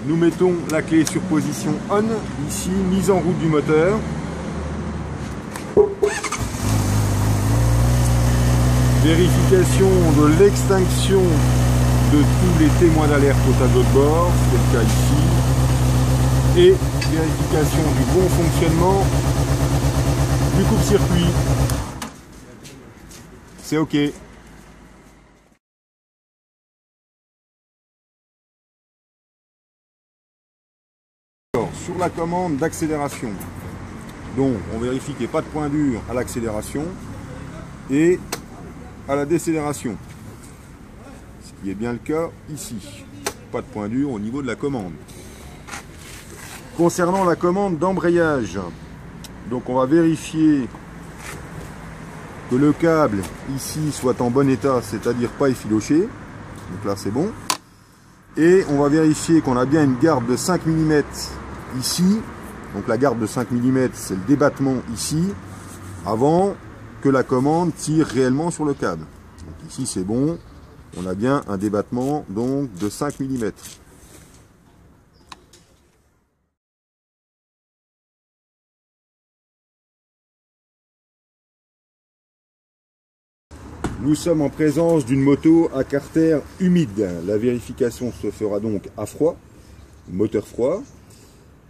nous mettons la clé sur position on, ici, mise en route du moteur. Vérification de l'extinction de tous les témoins d'alerte au tableau de bord, c'est le cas ici. Et vérification du bon fonctionnement du coupe-circuit. C'est OK. Sur la commande d'accélération, donc on vérifie qu'il n'y ait pas de point dur à l'accélération et à la décélération, ce qui est bien le cas ici. Pas de point dur au niveau de la commande. Concernant la commande d'embrayage, donc on va vérifier que le câble ici soit en bon état, c'est-à-dire pas effiloché. Donc là c'est bon. Et on va vérifier qu'on a bien une garde de 5 mm ici. Donc la garde de 5 mm, c'est le débattement ici, avant que la commande tire réellement sur le câble. Donc ici c'est bon, on a bien un débattement donc de 5 mm. Nous sommes en présence d'une moto à carter humide. La vérification se fera donc à froid, moteur froid,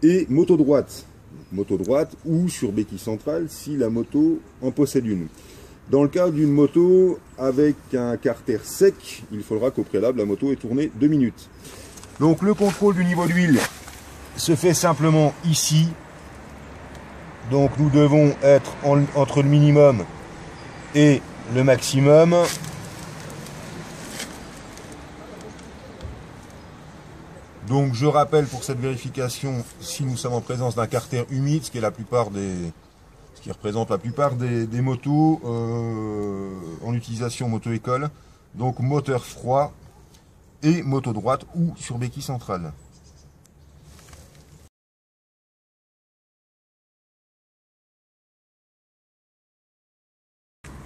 et moto droite. Moto droite ou sur béquille centrale si la moto en possède une. Dans le cas d'une moto avec un carter sec, il faudra qu'au préalable la moto ait tourné 2 minutes. Donc le contrôle du niveau d'huile se fait simplement ici. Donc nous devons être entre le minimum et le maximum. Donc je rappelle pour cette vérification, si nous sommes en présence d'un carter humide, ce qui représente la plupart des motos en utilisation moto-école, donc moteur froid et moto droite ou sur béquille centrale.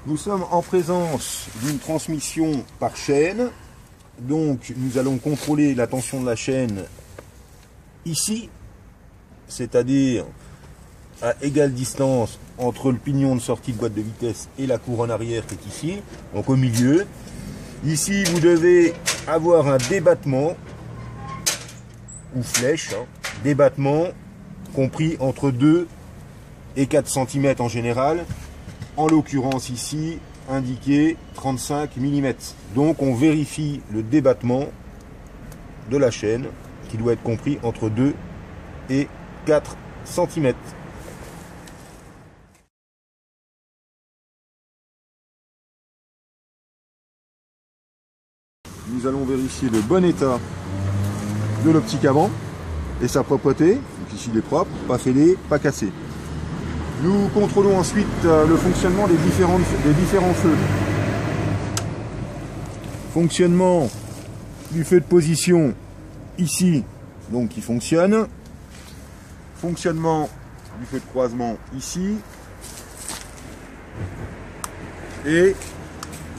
Nous sommes en présence d'une transmission par chaîne. Donc nous allons contrôler la tension de la chaîne ici, c'est-à-dire à égale distance entre le pignon de sortie de boîte de vitesse et la couronne arrière qui est ici, donc au milieu. Ici vous devez avoir un débattement ou flèche, débattement compris entre 2 et 4 cm en général, en l'occurrence ici indiqué 35 mm. Donc on vérifie le débattement de la chaîne qui doit être compris entre 2 et 4 cm. Nous allons vérifier le bon état de l'optique avant et sa propreté. Donc ici il est propre, pas fêlé, pas cassé. Nous contrôlons ensuite le fonctionnement des différents feux. Fonctionnement du feu de position ici, donc qui fonctionne. Fonctionnement du feu de croisement ici. Et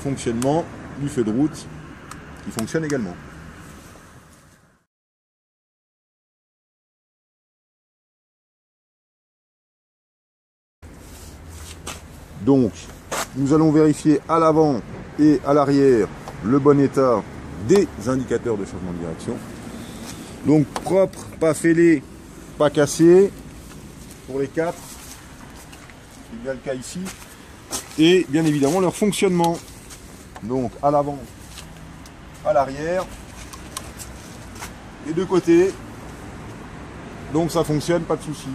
fonctionnement du feu de route qui fonctionne également. Donc, nous allons vérifier à l'avant et à l'arrière le bon état des indicateurs de changement de direction. Donc propre, pas fêlé, pas cassé pour les 4. C'est bien le cas ici. Et bien évidemment leur fonctionnement. Donc à l'avant, à l'arrière et de côté. Donc ça fonctionne, pas de souci.